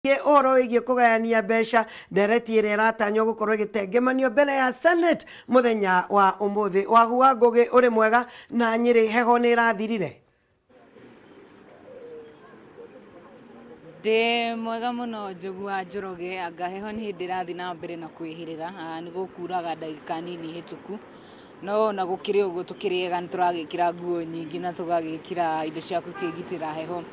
oro igie kugayania mbeca ndereti ire ratanyo gukorwo igitengemanio mbere ya Senate muthenya wa umuthi wagua ngugi uri mwega na Nyeri heho ni irathirire de mwega muno njugua njoroge anga heho ni hindi rathi na mbere na kwihirira ni gukuraga ndagika nini hituku no na gukiri uguo tukiriega nturagikira nguo nyingi na tugagikira indo cia kugitira heho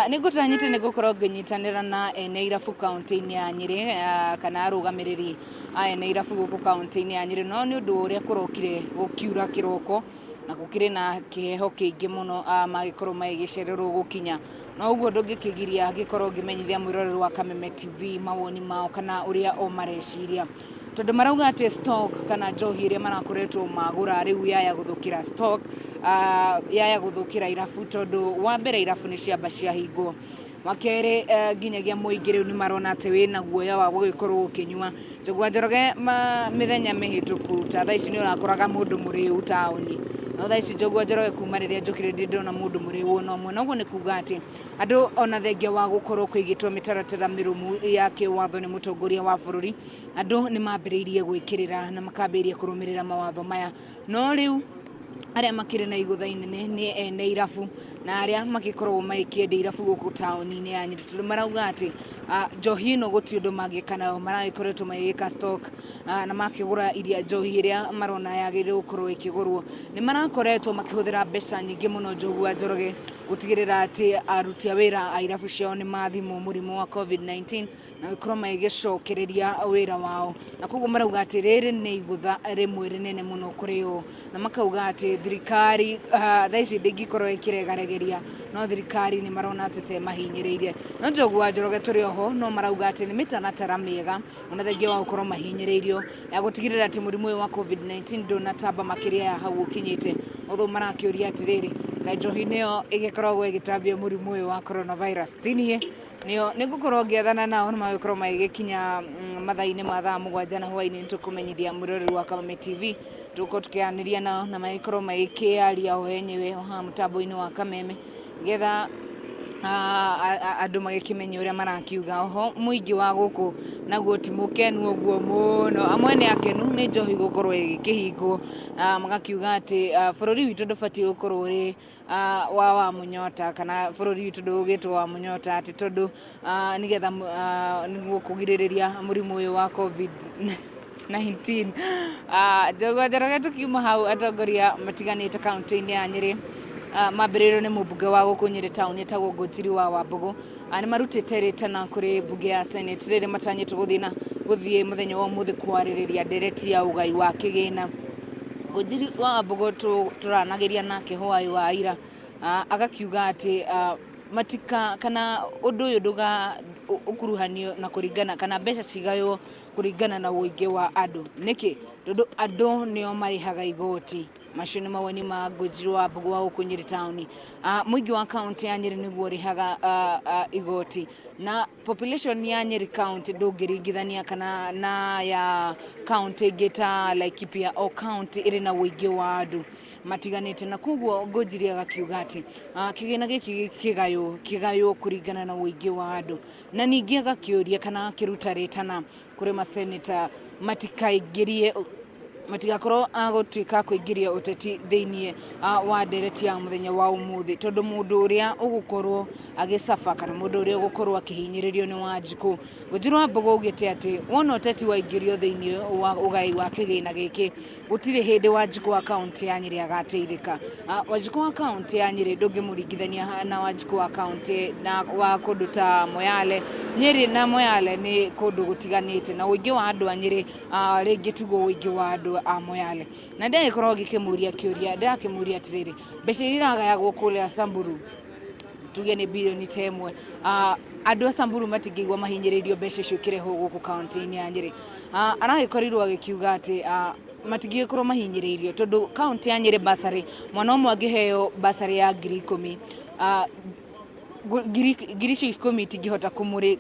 nigutanyite nigukorwo nginyitanira na ene irabu county-ini ya Nyeri kana arugamiriri ene irabu guku county-ini ya Nyeri no ni undu uria kurokire gukiura kiroko na gukire na kiheho kiingi muno magikorwo magicererwo gukinya no uguo ndungikigiria gikorwo ngimenyithia mwirorero wa Kameme Tv mawoni mao kana uria o mareciria tondu marauga ati stock kana njohi iria marakoretwo magura riu yaya guthukira stock yaya guthukira irabu tondu wa mbere irabu ni ciamba cia hingo makere nginyagia muingi riu ni marona ati wina guoya wa gugikorwo ukinyua njugua njoroge mithenya mihituku ta thaa ici ni urakoraga mundu muriu tauni no thaa ici njugua njoroge kuma riria njukire ndona mundu muriu no mwe noguo ni kuga ati andu ona thengia wa gukorwo kwigitwo mitaratara mirumu ya kiwatho ni mutongoria wa bururi andu ni mambiriirie gwikirira na makambiria kurumirira mawatho maya no riu aria makire na igutha inene ni ene irabu na aria magikorwo maikiende irabu guku tauni-ini ya Nyeri tondu marauga ati njohi ino guti undu mangikana maragikoretwo magika stock na makigura iria njohi iria marona yagire gukorwo ikigurwo ni marakoretwo makihuthira mbeca nyingi muno njugua njoroge gutigirira ati aruti a wira a irabu ciao ni mathimo murimu wa COVID-19 na gukorwo magicokereria wira wao na koguo marauga ati riri ni igutha rimwe rinene muno kuri o na makauga ati thirikari thaa ici ndingikorwo ikiregaregeria no thirikari ni marona ati te mahinyiriire no njugua njoroge turi oho no marauga ati ni mitanatara miega ona thengia wa gukorwo mahinyiriirio ya gutigirira ati murimu wa COVID-19 ndunatamba makiria ya hau ukinyite otho marakiuria ati riri njohi niyo igikoragwo igitambia murimu wa coronavirus tinie niyo nigukorwo ngiathana nao ni magikorwo magikinya mathaini ma thaa 7 na hwaini nitukumenyithia mwirorero wa Kameme TV tuko tukianiria nao na magikorwo magikiaria o enyewe ha mutambo-ini wa Kameme getha andu magikimenya uria marakiuga oho muingi wa guku naguo ti mukenu uguo muno amwe ni akenu ni njohi gukorwo igikihingwo magakiuga ati bururi witu ndubati gukorwo uri wa munyota kana bururi witu ndugitwo wa munyota ati tondu nigetha niguo kugiririria murimu uyu wa COVID-19 njogwa njoroge tukiuma hau atongoria matiganite kaunti-ini ya Nyeri mambiriro ni mubunge wa guku Nyeri town etagwo Ngotiri wa Wambugu ani marutite ritana kuri bunge ya Senate riri matanyite guthie muthenya wa umuthi kwaririria ndereti ya ugai wa kigina Ngotiri wa Wambugu turanagiria nake hwai wa ira agakiuga ati matika kana undu uyu nduga ukuruhanio na kuringana kana mbeca cigayo kuringana na uingi wa andu niki tondu andu nio marihaga igoti mashini mawoni ma Ngotiri wa Wambugu wa guku Nyeri town muingi wa county ya Nyeri niguo rihaga igoti na population ya Nyeri county ndungiringithania kana na ya county gita Laikipia o county iri na uingi wa andu matiganite na koguo Ngotiri agakiuga ati kigina giki kigayo kuringana na uingi wa andu na ningi agakiuria kana kiruta ritana kuri maseneta matikaigirie matigakorwo agutwika kuingiria uteti thiini wa ndereti ya muthenya wa umuthi tondu mundu uria ugukorwo agicafa kana mundu uria ugukorwo akihinyiririo ni Wanjiku Ngotiri wa Wambugu ugite ati wona uteti wa ingirio thiini wa ugai wa kigina giki gutire hindi Wanjiku wa county ya Nyeri agateithika Wanjiku wa county ya Nyeri ndungimuringithania na Wanjiku wa county na wa kundu ta Moyale Nyeri na Moyale ni kundu gutiganite na uingi wa andu a Nyeri ringi tugo uingi wa andu a Moyale na ndikorwo gikimuria kiuria ndakimuria atiriri mbeca iragayagwo kuria Samburu tuge ni bilioni 10 andu a Samburu matingigwa mahinyiririo mbeca icio kireho guku county-ini ya Nyeri aragikorwo agikiuga ati matingikorwo mahinyiririo tondu county ya Nyeri basari mwana umwe angiheo basari ya 10,000 girisho 10 tingihota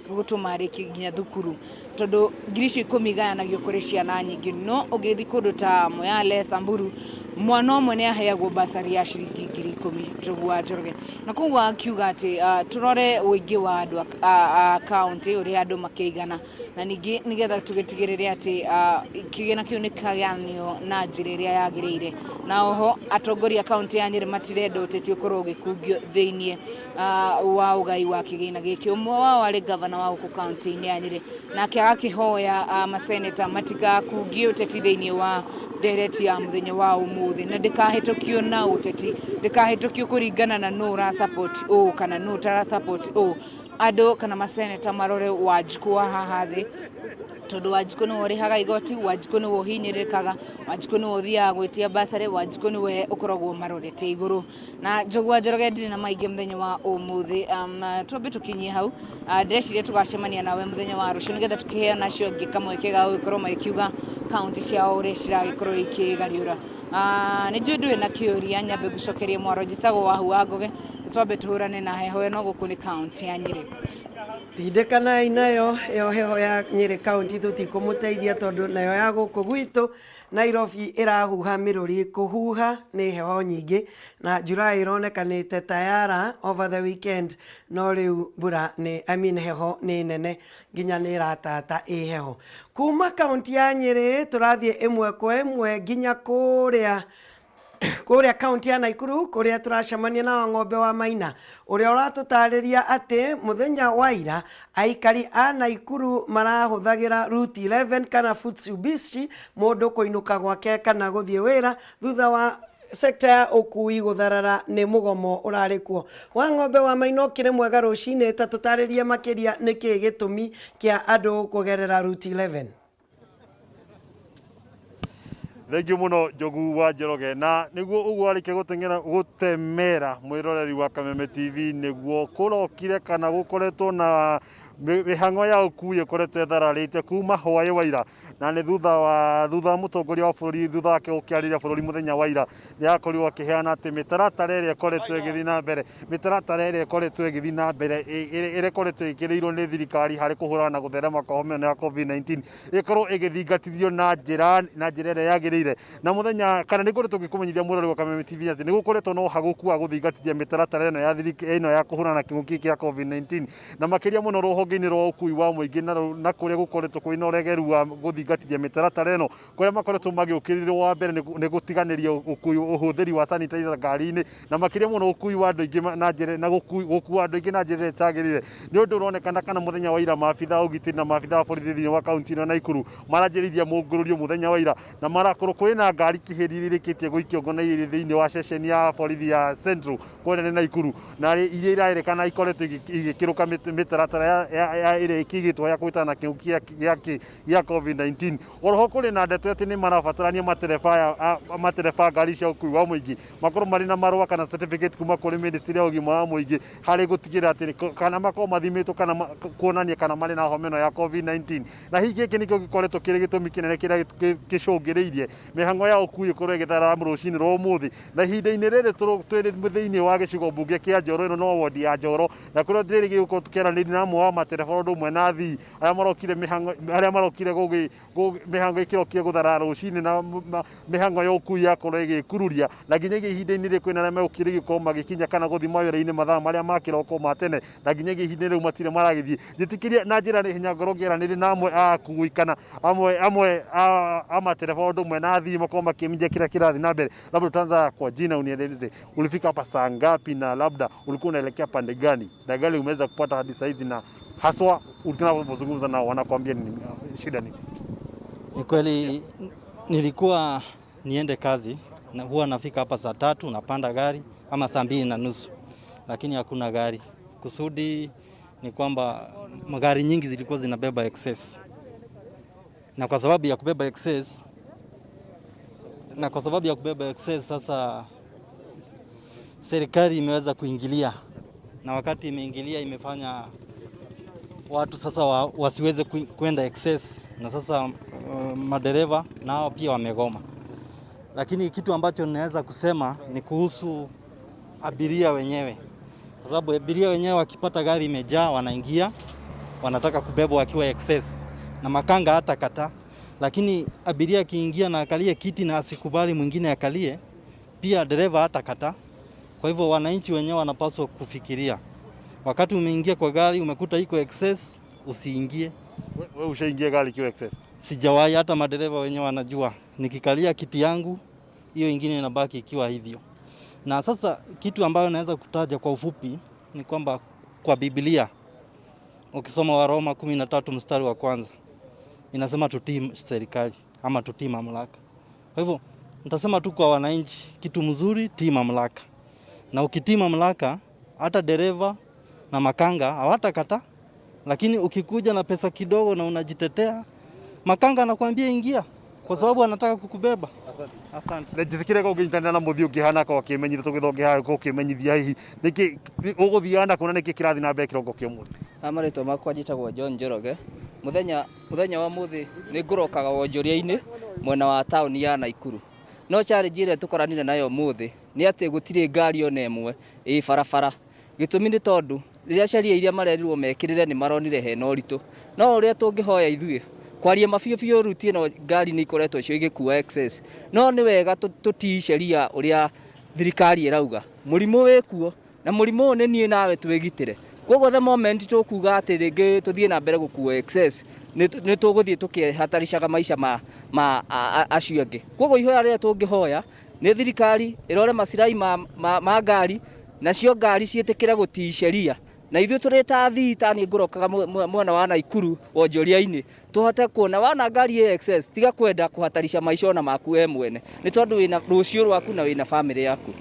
gutuma riki ginya thukuru tondu girisho 10 gayanagio kuri ciana nyingi no ugithi kundu ta Moyale Samburu mwana umwe nĩ aheagwo basari ya ciringi 10,000 Njogu wa Njoroge. Na koguo akiuga atĩ turore ũingĩ wa andũ a county ũrĩa andũ makĩigana, na ningĩ nĩgetha tũgĩtigĩrĩre atĩ kĩgĩna kĩu nĩ kĩaganio na njĩra ĩrĩa yagĩrĩire. Na oho atongoria county ya Nyĩrĩ matirenda ũteti ũkorwo ũgĩkungio thĩinĩ wa ũgai wa kĩgĩna gĩkĩ. Ũmwe wao arĩ gavana wa gũkũ county-inĩ ya Nyĩrĩ, nake agakĩhoya maseneta matigakungie ũteti thĩinĩ wa ndereti ya mũthenya wa ũmũthĩ, na ndĩkahĩtũkio na ũteti, ndĩkahĩtũkio kũringana na nũ ra support o kana nũ tara support o. Andũ kana maseneta marore Wanjikũ wa haha thĩ, tondũ Wanjikũ nĩwe ũrĩhaga igoti, Wanjikũ nĩwe ũhinyĩrĩkaga, Wanjikũ nĩwe ũthiaga gwĩtia basarĩ, Wanjikũ nĩwe ũkoragwo marorete igũrũ. Na Njogu wa Njoroge ndirĩ na maingĩ mũthenya wa ũmũthĩ, twambe tũkinyie hau, ndĩreciria tũgacemania nawe mũthenya wa rũciũ nĩgetha tũkĩheana acio angĩ kamweke ga gũgĩkorwo magĩkiuga kaunti ciao ũrĩa ciragĩkorwo ikĩgariũra. Nĩ njũĩ ndũrĩ na kĩũria, nyambe gũcokeria Mwaro Njicagũ wa Hua Ngoge, twambe tũhũrane na heho ĩno gũkũ nĩ kaunti ya Nyĩrĩ. Tindekanai nayo ĩyo heho ya Nyĩrĩ kaunti tũtikũmũteithia tondũ nayo ya gũkũ gwitũ Nairobi ĩrahuha mĩrũri. Kũhuha nĩ heho nyingĩ na njura ĩronekanĩte tayara over the weekend, no rĩu mbura heho nĩ nene nginya nĩ ĩratata ĩ heho. Kuma kaunti ya Nyĩrĩ tũrathiĩ ĩmwe kwa ĩmwe nginya kũrĩa kaunti ya Naikuru kuria turacemania na Ng'ombe wa Maina uria uratũtarĩria atĩ muthenya wa ira aikari a Naikuru marahũthagĩra route 11 kana Futsubishi mũndũ kũinũka gwake kana gũthiĩ wĩra thutha wa sekta ya ũkui gũtharara nĩ mũgomo ũrarĩ kuo. Wa Ng'ombe wa Maina ũkĩrĩ mwega rũcinĩ, ta tũtarĩrie makĩria nĩkĩ gĩtũmi kĩa andũ kũgerera route 11. Thank you muno Njogu wa Njoroge, na niguo uguo arike gutemera mwiroreri wa Kameme TV niguo kurokire kana gukoretwo na mihango ya ukui ikoretwo ethararite kuma hwaĩ wa ira, na nĩ thutha mutongoria wa bururi thutha wake ũkĩarĩria bururi muthenya wa ira nĩ akorirwo akĩheana atĩ mĩtaratara ĩrĩa ĩkoretwo ĩgĩthiĩ na mbere ĩrĩa ĩkoretwo ĩkĩrĩirwo nĩ thirikari harĩ kũhũrana na gũtherema kwa homa ya COVID-19 ĩkorwo ĩgĩthingatithio na njĩra ĩrĩa yagĩrĩire. Na muthenya kana nĩ ngoretwo ngĩkũmenyithia mũrori wa Kameme TV atĩ nĩ gũkoretwo na ũhagũku wa gũthingatithia mĩtaratara ĩno ya kũhũrana na kĩng'ũki kĩa COVID-19, na makĩria mũno rũhonge-inĩ rwa ũkui wa mũingĩ na kũrĩa gũkoretwo kwĩna ũregeru wa gũthingatithia mĩtaratara ĩno, kũrĩa makoretwo magĩũkĩrĩrwo wa mbere nĩ gũtiganĩria ũhũthĩri wa sanitizer ngari-inĩ, na makĩria mũno ũkui wa andũ aingĩ na gũkua andũ aingĩ na njĩra ĩtagĩrĩire. Nĩ ũndũ ũronekana kana muthenya wa ira maabitha ũgitĩri na maabitha wa borithi thĩinĩ wa kaunti ĩno ya Naikuru maranjĩrĩirie mũngũrũrio muthenya wa ira, na marakorwo kũrĩ na ngari kĩhĩri rĩrĩkĩtie gũikio ngono-inĩ thĩinĩ wa ceceni ya borithi ya Central kũrĩa Naikuru, na iria iraerekana ikoretwo igĩkĩrũka mĩtaratara ĩrĩa ĩkĩigĩtwo ya kũhũrana na kĩng'ũki gĩa COVID-19. Oroho kũrĩ na ndeto atĩ nĩ marabatarania matereba ngari cia ũkui wa mũingĩ makorwo marĩ na marũa kana certificate kuma kũrĩ ministry ya ũgima wa mũingĩ harĩ gũtigĩrĩra atĩ kana makorwo mathimĩtwo kana kuonania kana marĩ na homa ĩno ya COVID-19. Na hihi gĩkĩ nĩkĩo gĩkoretwo kĩrĩ gĩtũmi kĩnene kĩrĩa gĩcũngĩrĩirie mĩhang'o ya ũkui ĩkorwo ĩgĩtharara rũcinĩ rwa ũmũthĩ, na ihinda-inĩ rĩrĩ twĩ thĩinĩ wa gĩcigo mbunge kĩa Njoro, ĩno no wodi ya Njoro, na kũrĩa ndĩrĩ gĩgũkorwo tũkĩaranĩria na amwe wa matereba ũndũ ũmwe na athii arĩa marokire mĩhang'o ĩkĩrokire gũtharara rũcinĩ na mĩhang'o ya ũkui yakorwo ĩgĩkururia, na nginyagia ihinda-inĩ rĩrĩ kwĩna arĩa megũkire gũkorwo magĩkinya kana gũthima wĩra-inĩ mathaa marĩa ma kĩroko ma tene, na nginyagia ihinda rĩu matirĩ maragĩthiĩ. Njĩtĩkĩrie na njĩra hinya ngorwo ngĩaranĩria na amwe a akui kana amwe a matereba ũndũ ũmwe na athii makorwo makĩminja kila kirathi na mbere. Labda tutaanza kwa jina, unieleze ulifika hapa saa ngapi na labda ulikuwa unaelekea pande gani na gari umeweza kupata hadi saa hizi, na haswa unapozungumza nao wanakuambia nini, shida nini? Ni kweli nilikuwa niende kazi na huwa nafika hapa saa 3 napanda gari ama saa 2:30, lakini hakuna gari. Kusudi ni kwamba magari nyingi zilikuwa zinabeba excess, na kwa sababu ya kubeba excess sasa serikali imeweza kuingilia, na wakati imeingilia imefanya watu sasa wasiweze kwenda excess, na sasa madereva nao pia wamegoma. Lakini kitu ambacho ninaweza kusema ni kuhusu abiria wenyewe, kwa sababu abiria wenyewe wakipata gari imejaa wanaingia, wanataka kubebwa wakiwa excess, na makanga hata kata. lakini abiria akiingia na akalie kiti na asikubali mwingine akalie, pia dereva hatakata. Kwa hivyo wananchi wenyewe wanapaswa kufikiria, wakati umeingia kwa gari umekuta iko excess, usiingie. Wewe ushaingia gari kiwa excess? Sijawahi, hata madereva wenyewe wanajua. Nikikalia kiti yangu, hiyo ingine inabaki ikiwa hivyo. Na sasa kitu ambayo naweza kutaja kwa ufupi ni kwamba kwa Biblia ukisoma Waroma 13 mstari wa 1 inasema tutii serikali ama tutii mamlaka. Kwa hivyo nitasema tu kwa wananchi, kitu mzuri, tii mamlaka. Na ukitii mamlaka, hata dereva na makanga hawatakata. Lakini ukikuja na pesa kidogo na unajitetea, makanga anakuambia ingia kwa sababu anataka kukubeba. Asante. Njithikire ko nginyitana na muthio ngihana ko kimenyithia tugithongeha ko kimenyithia hihi niki uguthiana kuna niki kirathi na mbere kirongo kiomuri. Amaritwa makwa njitagwo John Njoroge. Muthenya wa muthi ni ngurokaga wonjoria-ini mwena wa tauni ya Naikuru. No challenge ire tukoranire nayo muthi ni ati gutire ngari ona emwe barabara. Gitumi ni tondu riria sheria iria marerirwo mekirire ni maronire hena uritu. No uria tungihoya ithuĩ kwaria mabiũ ruti ino ngari ni ikoretwo cio igikuua excess. No ni wega tutii sheria uria thirikari irauga. Murimu wikuo na murimu ni nie nawe twigitire. Koguo the moment tukuga ati ringi tuthie na mbere gukua excess ni tuguthie tukihatarishaga maisha ma acio angi. Koguo ihoya riria tungihoya ni thirikari irore macirai ma ngari nacio ngari cietikire gutii sheria. Na ithuĩ tũrĩ ta athii tani ngurokaga mwena wa Naikuru wonjoria-ini tuhote kuona wana ngari excess tiga kwenda kuhatarisha maisha ona maku we mwene ni tondu wina rucio rwaku na wina family yaku.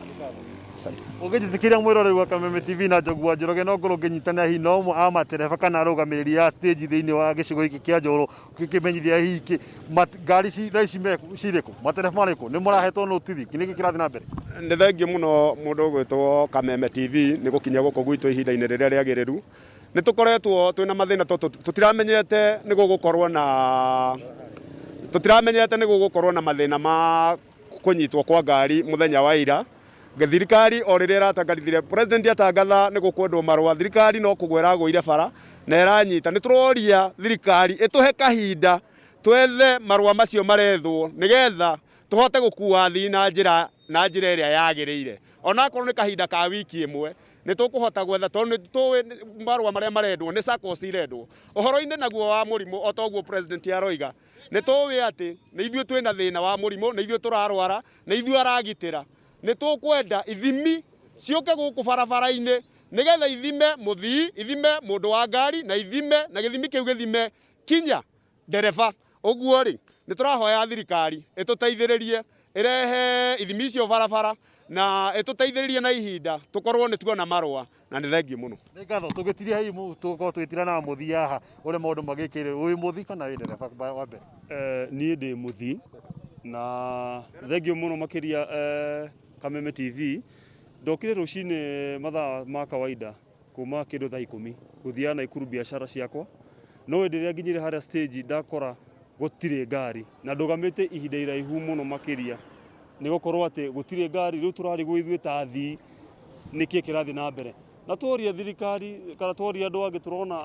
Asante. Ungĩjitikiria mwiroreri wa Kameme TV na Njogua Njoroge no ngorwo nginyitana hihi no mwe ama tereba kana arugamĩrĩri ya stage thĩinĩ wa gĩcigo gĩkĩ kĩa Njoro gĩkĩmenyithia hihi ngari ici cirĩkũ matereba marĩkũ nĩ mũrahetwo notithi nĩkĩ kĩrathiĩ na mbere? Nĩ thengiũ mũno mũndũ ũgwĩtwo Kameme TV nĩ gũkinya gũkũ gwitũ ihinda-inĩ rĩrĩa rĩagĩrĩru. Nĩ tũkoretwo twĩna mathĩna tũtiramenyete nĩ gũgũkorwo na mathĩna ma kũnyitwo kwa ngari mũthenya wa ira. Thirikari o rĩrĩa ĩratangathire president atangatha nĩ gũkwendwo marũa, thirikari no kũgwa ĩragũire bara na ĩranyita. Nĩ tũroria thirikari ĩtũhe kahinda twethe marũa macio marethwo nĩgetha tũhote gũkua athii na njĩra ĩrĩa yagĩrĩire. Ona akorwo nĩ kahinda ka wiki ĩmwe nĩ tũkũhota gwetha tondũ nĩ tũĩ marũa marĩa marendwo nĩ SACCOS irendwo. Ũhoro-inĩ naguo wa mũrimũ o toguo president aroiga nĩ tũĩ atĩ nĩ ithuĩ twĩna thĩna wa mũrimũ, nĩ ithuĩ tũrarwara, nĩ ithuĩ aragitĩra. Nĩ tũkwenda ithimi ciũke gũkũ barabara-inĩ nĩgetha ithime mũthii, ithime mũndũ wa ngari na ithime na gĩthimi kĩu gĩthime kinya ndereba. Ũguo rĩ nĩ tũrahoya thirikari ĩtũteithĩrĩrie ĩrehe ithimi icio barabara na ĩtũteithĩrĩrie na ihinda tũkorwo nĩ tuona marũa na nĩ thengiũ mũno. Nĩ ngatho tũgĩtiria hihi tũkorwo tũgĩtira na mũthii haha ũrĩa maũndũ magĩkĩrĩ wĩ mũthii kana wĩ ndereba wa mbere? Niĩ ndĩ mũthii na thengiũ mũno makĩria Kameme TV. Ndokire rũcinĩ mathaa ma kawaida kuma kĩndũ thaa 10 gũthiaga Naikuru biacara ciakwa. No hĩndĩ ĩrĩa nginyire harĩa stage ndakora gũtirĩ ngari na ndũgamĩte ihinda iraihu mũno makĩria nĩ gũkorwo atĩ gũtirĩ ngari. Rĩu tũrarigwo ithuĩ ta athii nĩkĩĩ kĩrathiĩ na mbere, na tworia thirikari kana tworia andũ angĩ tũrona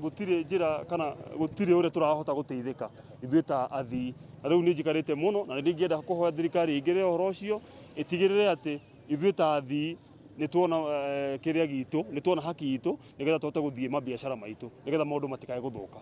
gũtirĩ njĩra kana gũtirĩ ũrĩa tũrahota gũteithĩka ithuĩ ta athii. Na rĩu nĩ njikarĩte mũno na nĩ ingĩenda kũhoya thirikari ĩingĩre ũhoro ũcio ĩtigĩrĩre atĩ ithuĩ ta athii nĩ tuona kĩrĩa gitũ, nĩ tuona haki itũ nĩgetha tũhote gũthiĩ mabiacara maitũ nĩgetha maũndũ matikae gũthũka.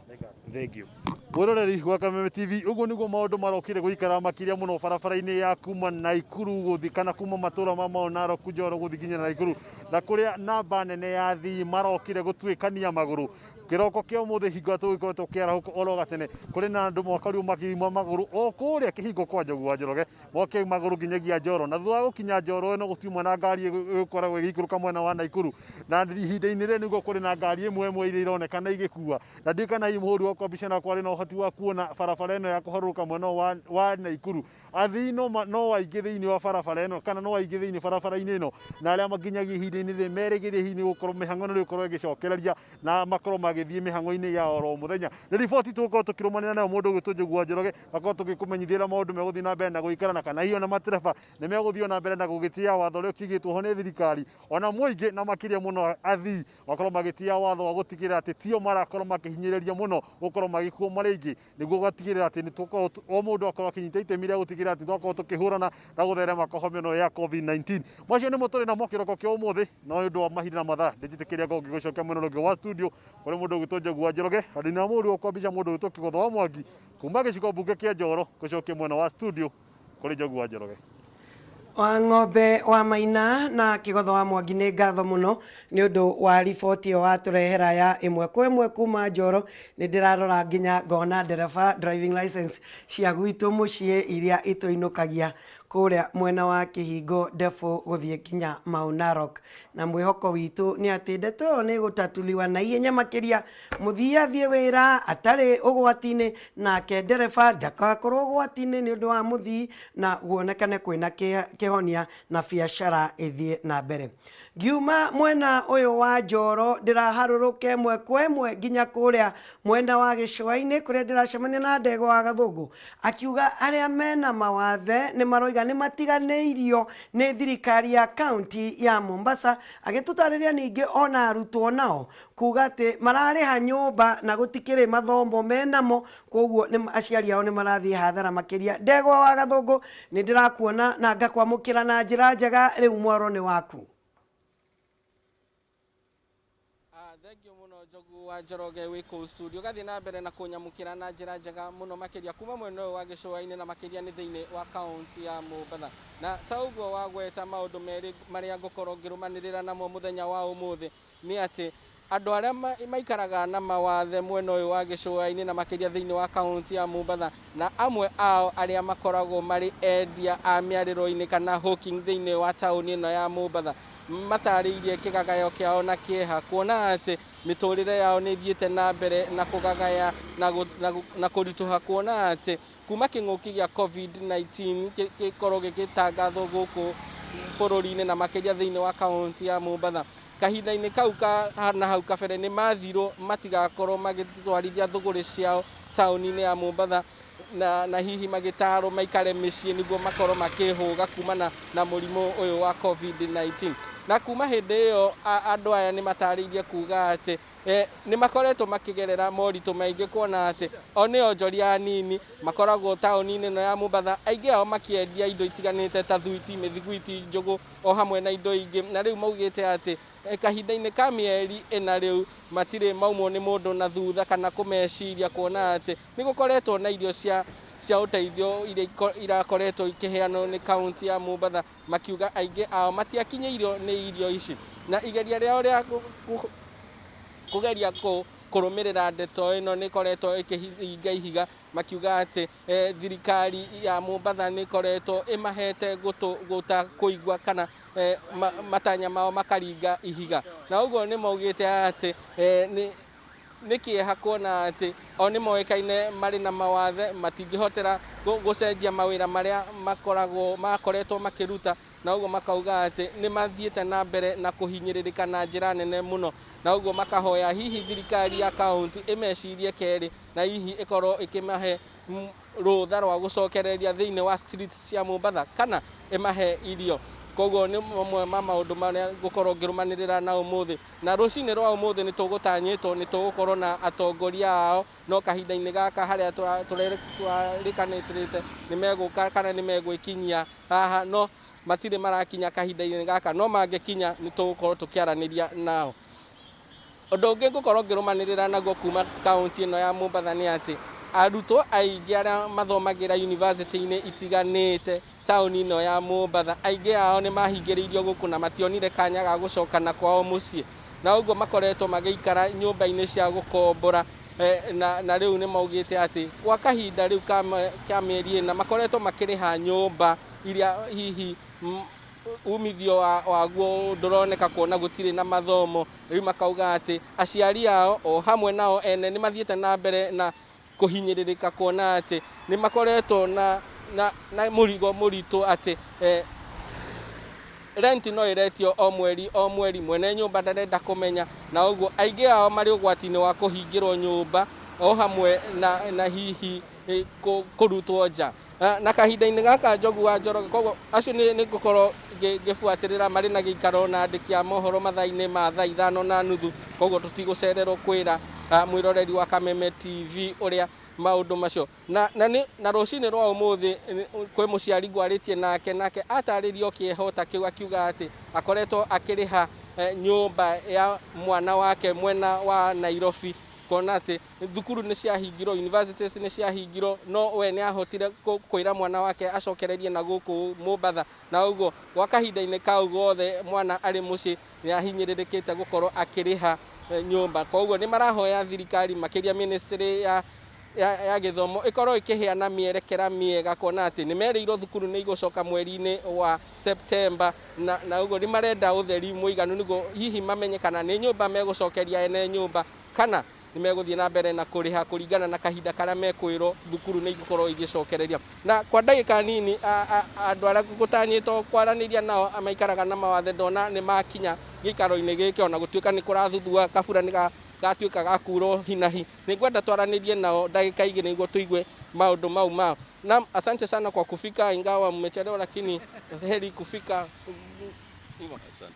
Thengiũ. Mwĩroreri wa Kameme TV, ũguo nĩguo maũndũ marokire gũikara makĩria mũno barabara-inĩ ya kuma Naikuru gũthi kana kuma matũra ma Mau Narok Njoro gũthi nginya Naikuru, na kũrĩa namba nene ya athii marokire gũtuĩkania magũrũ. Kĩroko kĩa ũmũthĩ hingo tũgĩkorwo tũkĩarahũka oro gatene kũrĩ na andũ mokario makĩima magũrũ o kũrĩa kĩhingo kwa Njogua Njoroge moke magũrũ nginyagia Njoro, na thutha wa gũkinya Njoro no gũtiuma na ngari ĩgũkoragwo ĩgĩikũrũka mwena wa Naikuru, na ihinda-inĩ rĩrĩ nĩguo kũrĩ na ngari ĩmwe iria ironekana igĩkua. Na ndiũĩ kana hihi mũhũri wakwa mbica na kwarĩ na ũhoti wa kuona barabara ĩno ya kũharũrũka mwena wa Naikuru. Athii no aingĩ thĩinĩ wa barabara ĩno kana no aingĩ thĩinĩ barabara-inĩ ĩno, na arĩa makinyagia ihinda-inĩ rĩrĩ merĩgĩrĩire hihi nĩ gũkorwo mĩhang'o nĩ gũkorwo ĩgĩcokereria na makorwo magithie mihango-ini ya oro muthenya ni riboti tuko tukirumanira nayo mundu gwitwo Njugua Njoroge akoro tugikumenyithira maundu meguthii na mbere na guikarana kana hiyo na matereba ni meguthii na mbere na gugitia watho rio kigitwo ho ni thirikari ona muingi na makiria muno athii wakorwo magitia watho wa gutigirira ati tio marakorwo makihinyiriria muno gukorwo magikuo maringi niguo gatigirira ati ni tukorwo o mundu akorwo akinyita itemi ria gutigirira ati twakorwo tukihurana na gutherema kwa homeno ya COVID-19 macio ni muturi na mokiroko kia umuthi no ndu wa mahinda na mathaa ndijitikiria gongi gucokia mwena wa studio kuri mundu gwitwo Njugua Njoroge andina muri okwambisha mundu gwitwo Kigotho wa Mwangi kuma giciko mbunge kia Njoro gucokia mwena wa studio kuri Njugua Njoroge wa ng'ombe wa Maina na Kigotho wa Mwangi nĩ ngatho mũno nĩ ũndũ wa riboti ĩyo watũrehera ya ĩmwe kwa ĩmwe kuma Njoro. Nĩ ndĩrarora nginya ngona ndereba driving license cia gwitũ mũciĩ iria itũinũkagia kũrĩa mwena wa Kĩhingo Defo gũthiĩ nginya Mau Narok, na mwĩhoko witũ nĩ atĩ ndeto ĩyo nĩ gũtatuliwa na ihenya makĩria mũthii athiĩ wĩra atarĩ ũgwati-inĩ nake ndereba ndakakorwo ũgwati-inĩ nĩ ũndũ wa mũthii na guonekane kwĩna kĩhonia na biacara ĩthiĩ na mbere. Ngiuma mwena ũyũ wa Njoro ndĩraharũrũka ĩmwe kwa ĩmwe nginya kũrĩa mwena wa gĩcũa-inĩ kũrĩa ndĩracemania na Ndegwa wa Gathũngũ akiuga arĩa mena mawathe nĩ maroiga nĩ matiganĩirio nĩ thirikari ya kaunti ya Mombasa, agĩtũtarĩria ningĩ ona arutwo nao kuga atĩ mararĩha nyũmba na gũtikĩrĩ mathomo menamo, koguo aciari ao nĩ marathiĩ hathara makĩria. Ndegwa wa Gathũngũ nĩ ndĩrakuona na ngakwamũkĩra na njĩra njega, rĩu mwaro nĩ waku. Thengio muno Njugua Njoroge wĩ kũu studio gathie na mbere na kũnyamũkĩra na njĩra njega mũno makĩria kuma mwena ũyũ wa gĩcũa-inĩ na makĩria nĩ thĩinĩ wa kaunti ya Mombatha. Na ta ũguo wagweta maũndũ merĩ marĩa ngũkorwo ngĩrũmanĩrĩra namo mũthenya wa ũmũthĩ nĩ atĩ andũ arĩa maikaraga na mawathe mwena ũyũ wa gĩcũa-inĩ na makĩria thĩinĩ wa kaunti ya Mombatha na amwe ao arĩa makoragwo marĩ endia a mĩarĩro-inĩ kana hawking thĩinĩ wa taũni ĩno ya Mombatha matarĩirie kĩgagayo kĩao na kĩeha kuona atĩ mĩtũrĩre yao nĩ ithiĩte na mbere na kũgagaya na kũritũha kuona atĩ kuma kĩng'ũki gĩa COVID-19 gĩkorwo gĩgĩtangathwo gũkũ bũrũri-inĩ na makĩria thĩinĩ wa kaunti ya Mombatha. Kahinda-inĩ kau na hau kabere nĩ mathirwo matigakorwo magĩtwarithia thũgũrĩ ciao taũni-inĩ ya Mombatha na hihi magĩtarwo maikare mĩciĩ nĩguo makorwo makĩhũga kumana na mũrimũ ũyũ wa COVID-19. Na kuma hĩndĩ ĩyo andũ aya nĩ matarĩirie kuga atĩ nĩ makoretwo makĩgerera moritũ maingĩ kuona atĩ o nĩ onjoria nini makoragwo taũni-inĩ ĩno ya Mombatha, aingĩ ao makĩendia indo itiganĩte ta thuiti, mĩthiguiti, njũgũ o hamwe na indo ingĩ, na rĩu maugĩte atĩ kahinda-inĩ ka mĩeri ĩna rĩu matirĩ maumwo nĩ mũndũ na thutha kana kũmeciria kuona atĩ nĩ gũkoretwo na irio cia ũteithio iria irakoretwo ikĩheanwo nĩ kaunti ya Mombatha, makiuga aingĩ ao matiakinyĩirio nĩ irio ici, na igeria rĩao rĩa kũgeria kũrũmĩrĩra ndeto ĩno nĩ ĩkoretwo ĩkĩhinga ihiga, makiuga atĩ thirikari ya Mombatha nĩ ĩkoretwo ĩmahete gũta kũigua kana matanya mao makaringa ihiga, na ũguo nĩ maugĩte atĩ nĩ kĩeha kuona atĩ o nĩ moĩkaine marĩ na mawathe matingĩhotera gũcenjia mawĩra marĩa makoretwo makĩruta, na ũguo makauga atĩ nĩ mathiĩte na mbere na kũhinyĩrĩrĩka na njĩra nene mũno, na ũguo makahoya hihi thirikari ya kaunti ĩmecirie kerĩ na hihi ĩkorwo ĩkĩmahe rũtha rwa gũcokereria thĩinĩ wa streets cia Mombatha kana ĩmahe irio. Koguo nĩ mamwe ma maũndũ marĩa ngũkorwo ngĩrũmanĩrĩra na ũmũthĩ, na rũcinĩ rwa ũmũthĩ nĩ tũgũtanyĩtwo nĩ tũgũkorwo na atongoria ao, no kahinda-inĩ gaka harĩa tũrĩkanĩtĩrĩte nĩ megũka kana nĩ megwĩkinyia haha, no matirĩ marakinya kahinda-inĩ gaka, no mangĩkinya nĩ tũgũkorwo tũkĩaranĩria nao. Ũndũ ũngĩ ngũkorwo ngĩrũmanĩrĩra naguo kuma kaunti ĩno ya Mombatha nĩ atĩ arutwo aingĩ arĩa mathomagĩra yunivasĩtĩ-inĩ itiganĩte taũni ĩno ya Mombatha, aingĩ ao nĩ mahingĩrĩirio gũkũ na mationire kanya ga gũcoka na kwao mũciĩ, na ũguo makoretwo magĩikara nyũmba-inĩ cia gũkombora na rĩu nĩ maugĩte atĩ gwa kahinda rĩu ka mĩeri ĩna makoretwo makĩrĩha nyũmba iria hihi umithio waguo ndũroneka kuona gũtirĩ na mathomo. Rĩu makauga atĩ aciari ao o hamwe nao ene nĩ mathiĩte na mbere na kũhinyĩrĩrĩka kuona atĩ nĩ makoretwo na mũrigo mũritũ atĩ rent no iretio o mweri mwene nyumba ndarenda kumenya na uguo aige ao mari ugwati-ini wa kuhingirwo nyumba o hamwe na hihi kurutwo nja na kahinda-ini gaka Njogu wa Njoroge koguo acio ni ngukorwo ngibuatirira mari na giikaro na andiki a mohoro mathaa-ini ma thaa 5:30 koguo tutigucererwo kwira mwiroreri wa Kameme TV uria maundu macio na rucini rwa umuthi kwi muciari ngwaritie nake ataririo kiehota kiu akiuga ati akoretwo akiriha nyumba ya mwana wake mwena wa Nairobi kona ati thukuru ni ciahingirwo universities ni ciahingirwo no we ni ahotire kwira mwana wake acokererie na guku Mombatha na uguo gwa kahinda-ini kau gothe mwana ari muci ni ahinyiririkite gukorwo akiriha nyumba koguo ni marahoya thirikari makiria ministry ya githomo ikorwo ikiheana mierekera miega kona ati ni mereirwo thukuru ni igucoka mweri-ini wa September na uguo ni marenda utheri muiganu niguo hihi mamenye kana ni nyumba megucokeria ene nyumba kana ni meguthie na mbere na kuriha kuringana na kahinda karia mekwirwo thukuru ni igukorwo igicokereria na kwa ndagika nini andu aria gutanyitwo kwaraniria nao amaikaraga na mawathe ndona ni makinya gikaro-ini giki ona gutuika ni kurathuthua kabura ni gatuika gakuro hinahi ni ngwenda twaranirie nao ndagika igiri niguo tuigue maundu mao na asante sana kwa kufika ingawa mmechelewa lakini heri kufika.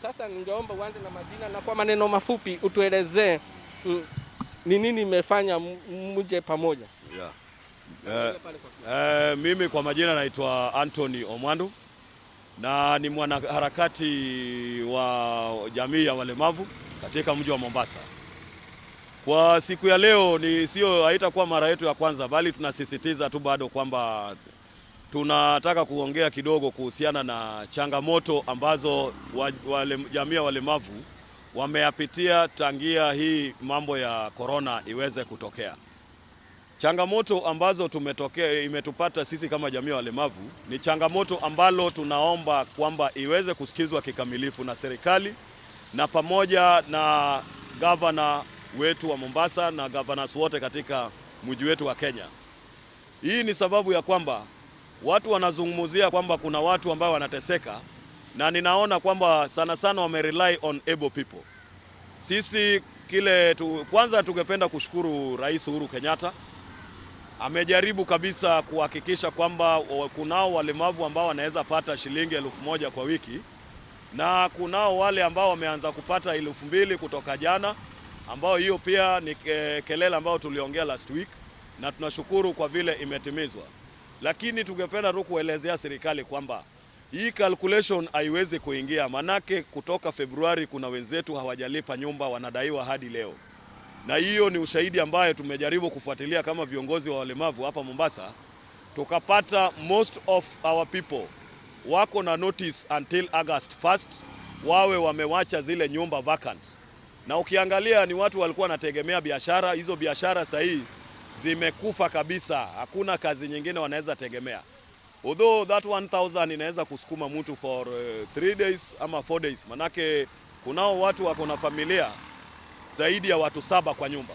Sasa ningeomba uanze na majina na kwa maneno mafupi utuelezee ni nini imefanya muje pamoja. Mimi kwa majina naitwa Anthony Omwandu na ni mwanaharakati wa jamii ya walemavu katika mji wa Mombasa. Kwa siku ya leo haitakuwa mara yetu ya kwanza, bali tunasisitiza tu bado kwamba tunataka kuongea kidogo kuhusiana na changamoto ambazo jamii ya walemavu wameyapitia tangia hii mambo ya corona iweze kutokea. Changamoto ambazo imetupata sisi kama jamii ya walemavu ni changamoto ambalo tunaomba kwamba iweze kusikizwa kikamilifu na serikali na pamoja na gavana wetu wa Mombasa na governors wote katika mji wetu wa Kenya. Hii ni sababu ya kwamba watu wanazungumzia kwamba kuna watu ambao wanateseka na ninaona kwamba sana sana wamerely on able people. Sisi kwanza tungependa kushukuru Rais Uhuru Kenyatta. Amejaribu kabisa kuhakikisha kwamba kunao walemavu ambao wanaweza pata shilingi 1,000 kwa wiki na kunao wale ambao wameanza kupata 2,000 kutoka jana, ambao hiyo pia ni kelele ambao tuliongea last week na tunashukuru kwa vile imetimizwa. Lakini tungependa tu kuelezea serikali kwamba hii calculation haiwezi kuingia, manake kutoka Februari kuna wenzetu hawajalipa nyumba wanadaiwa hadi leo. Na hiyo ni ushahidi ambaye tumejaribu kufuatilia kama viongozi wa walemavu hapa Mombasa. Tukapata most of our people wako na notice until August 1st wawe wamewacha zile nyumba vacant. Na ukiangalia ni watu walikuwa wanategemea biashara, hizo biashara sahi zimekufa kabisa, hakuna kazi nyingine wanaweza tegemea. Although that 1,000 inaweza kusukuma mtu for 3 days ama 4 days, manake kunao watu wako na familia zaidi ya watu 7 kwa nyumba.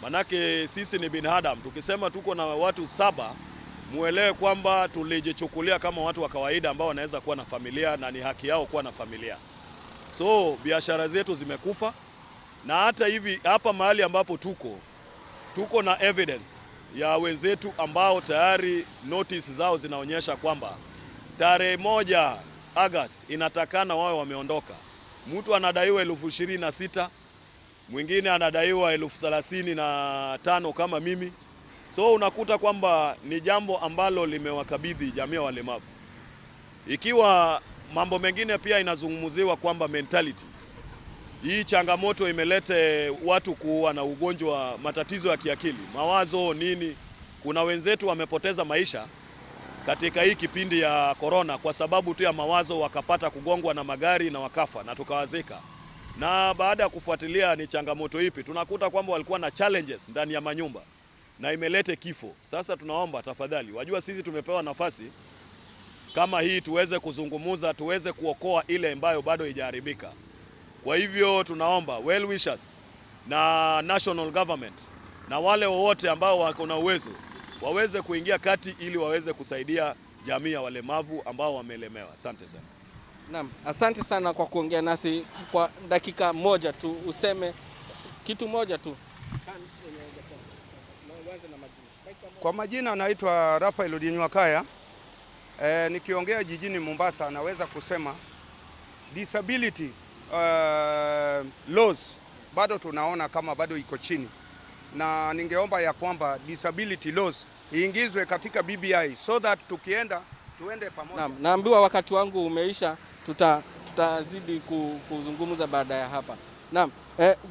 Manake sisi ni binadamu, tukisema tuko na watu 7 muelewe kwamba tulijichukulia kama watu wa kawaida ambao wanaweza kuwa na familia na ni haki yao kuwa na familia. So biashara zetu zimekufa na hata hivi hapa mahali ambapo tuko na evidence ya wenzetu ambao tayari notice zao zinaonyesha kwamba tarehe 1 August inatakana wao wameondoka. Mtu anadaiwa 26,000, mwingine anadaiwa 35,000 kama mimi. So unakuta kwamba ni jambo ambalo limewakabidhi jamii ya walemavu. Ikiwa mambo mengine pia inazungumziwa kwamba mentality. Hii changamoto imelete watu kuwa na ugonjwa, matatizo ya kiakili, mawazo nini. Kuna wenzetu wamepoteza maisha katika hii kipindi ya corona kwa sababu tu ya mawazo, wakapata kugongwa na magari na wakafa na tukawazika. Na baada ya kufuatilia ni changamoto ipi, tunakuta kwamba walikuwa na challenges ndani ya manyumba na imelete kifo. Sasa tunaomba tafadhali, wajua sisi tumepewa nafasi kama hii tuweze kuzungumuza, tuweze kuokoa ile ambayo bado haijaharibika. Kwa hivyo tunaomba well wishers na national government na wale wote ambao wako na uwezo waweze kuingia kati ili waweze kusaidia jamii ya walemavu ambao wamelemewa. Asante sana. Naam, asante sana kwa kuongea nasi kwa dakika moja tu, useme kitu moja tu. Kwa majina naitwa Rafael Odinywakaya. Nikiongea jijini Mombasa naweza kusema disability laws bado tunaona kama bado iko chini, na ningeomba ya kwamba disability laws iingizwe katika BBI so that tuende pamoja. Naam, naambiwa wakati wangu umeisha, tutazidi kuzungumza baada ya hapa. Naam,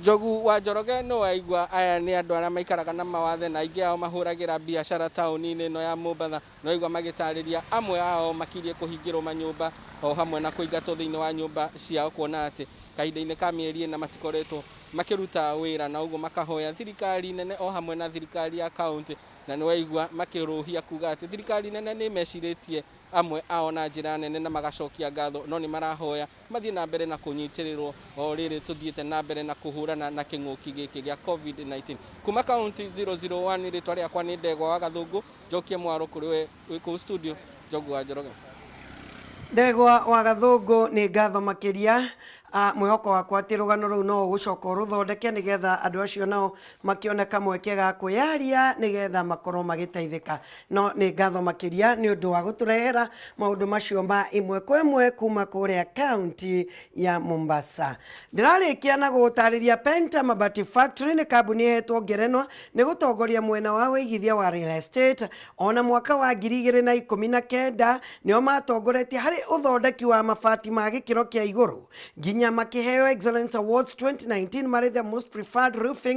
Jogu wa Njoroge no aigua aya ni andu aria maikaraga na mawathe na aingi ao mahuragira biashara tauni-ini no ya Mombatha, no aigua magitariria amwe ao makirie kuhingirwo manyumba o hamwe na kuingatwo thiini wa nyumba ciao, kuona ati kahinda-ini ka mieri na matikoretwo makiruta wira, na uguo makahoya thirikari nene o hamwe na thirikari ya kaunti, na ni waigua makiruhia kuga ati thirikari nene ni meciritie amwe ao na njira nene na magacokia ngatho, no ni marahoya mathie na mbere na kunyitirirwo o riri tuthiete na mbere na kuhurana na king'uki giki gia COVID-19. Kuma kaunti 001 ritwa riakwa ni Ndegwa wa Gathungu, njokie mwaro kuri we ku studio Jogu wa Njoroge. Ndegwa wa Gathungu ni ngatho makiria mwihoko wakwa ati rugano ruu no gucoka ruthondeke nigetha andu acio nao makioneka mweke ga kwiyaria nigetha makorwo magiteithika. No ni ngatho makiria ni undu wa guturehera maundu macio ma imwe kwa imwe kuma kuria kaunti ya Mombasa. Ndirarikia na gutariria Penta Mabati Factory ni kambuni hetwo ngerenwa ni gutongoria mwena wa wigithia wa real estate. Ona mwaka wa 2019 nio matongoretie hari uthondeki wa mabati ma gikiro kia iguru nginya makiheo Excellence Awards 2019 marĩ the most preferred roofing